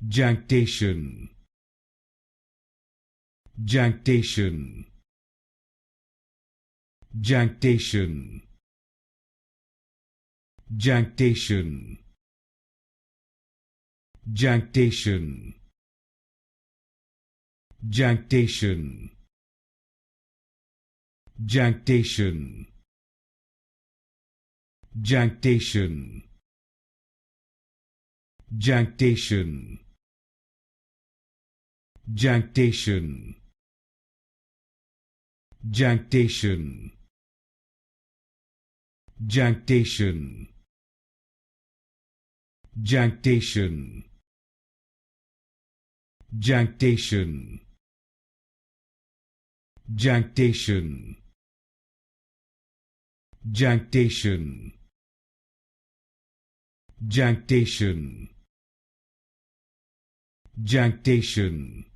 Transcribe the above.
Jactation. Jactation. Jactation. Jactation. Jactation. Jactation. Jactation. Jactation. Jactation. Jactation. Jactation. Jactation. Jactation. Jactation. Jactation. Jactation. Jactation. Jactation.